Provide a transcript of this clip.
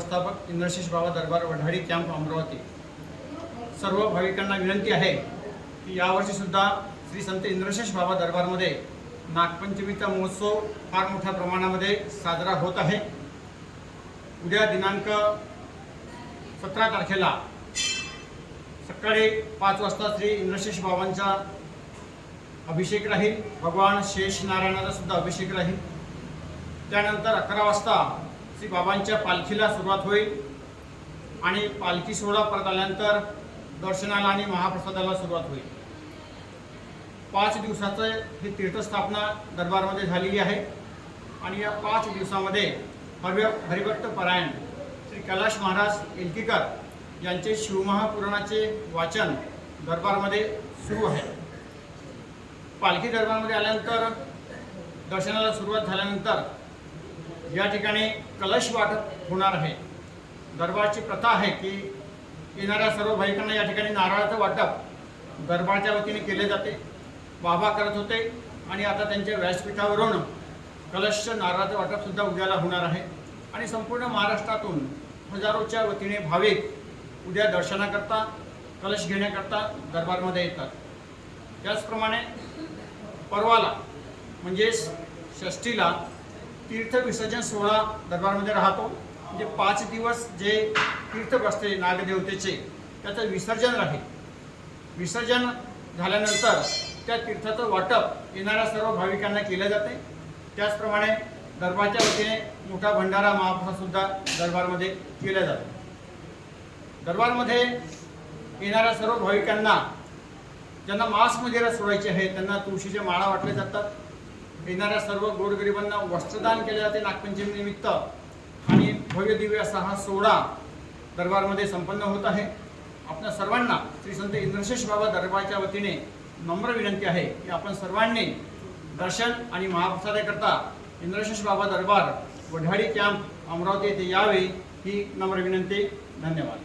व्यवस्थापक इंद्रशेष बाबा दरबार वढाडी कॅम्प अमरावती। सर्व भाविकांना विनंती आहे की यावर्षी सुद्धा श्री संत इंद्रशेष बाबा दरबारमध्ये नागपंचमीचा महोत्सव फार मोठ्या प्रमाणामध्ये साजरा होत आहे। उद्या दिनांक 17 तारखेला सकाळी 5 वाजता श्री इंद्रशेष बाबांचा अभिषेक राहील। भगवान शेष नारायणाचा सुद्धा अभिषेक राहील। त्यानंतर 11 वाजता श्री बाबांच्या पालखीला सुरुवात होईल आणि पालखी सोहळा परत आल्यानंतर दर्शनाला आणि महाप्रसादाला सुरुवात होईल। 5 दिवसाचं ही तीर्थस्थापना दरबारमध्ये झालेली आहे आणि या 5 दिवसामध्ये हरिभक्त परायण श्री कैलाश महाराज एलकीकर यांचे शिवमहापुराणाचे वाचन दरबारमध्ये सुरू आहे। पालखी दरबारमध्ये आल्यानंतर दर्शनाला सुरुवात झाल्यानंतर या ठिकाणी कलश वाटप होणार आहे। दरबारची प्रथा आहे की येणाऱ्या सर्व भाविकांना या ठिकाणी नारळाचं वाटप दरबारच्या वतीने केले जाते। बाबा करत होते आणि आता त्यांच्या व्यासपीठावरून कलशचं नारळाचं वाटप सुद्धा उद्याला होणार आहे आणि संपूर्ण महाराष्ट्रातून हजारोच्या वतीने भाविक उद्या दर्शनाकरता कलश घेण्याकरता दरबारमध्ये येतात। त्याचप्रमाणे परवाला म्हणजेच षष्ठीला तीर्थ विसर्जन सोहळा दरबारमध्ये राहतो। म्हणजे 5 दिवस जे तीर्थ बसते नागदेवतेचे त्याचं विसर्जन राहील। विसर्जन झाल्यानंतर त्या तीर्थाचं वाटप येणाऱ्या सर्व भाविकांना केले जाते। त्याचप्रमाणे दरबारच्या वतीने मोठा भंडारा महाप्रसाद सुद्धा दरबारमध्ये केला जातो। दरबारमध्ये येणाऱ्या सर्व भाविकांना ज्यांना मांस वगैरे सोडायचे आहे त्यांना तुळशीच्या माळा वाटल्या जातात। येणाऱ्या सर्व गोरगरिबांना वस्त्रदान केले जाते नागपंचमी निमित्त आणि भव्य दिव्य असा हा सोहळा दरबारमध्ये संपन्न होत आहे। आपल्या सर्वांना श्री संत इंद्रशेष बाबा दरबारच्या वतीने नम्र विनंती आहे की आपण सर्वांनी दर्शन आणि महाप्रसादाकरता इंद्रशेष बाबा दरबार वढाडी कॅम्प अमरावती येथे यावे ही नम्र विनंती। धन्यवाद।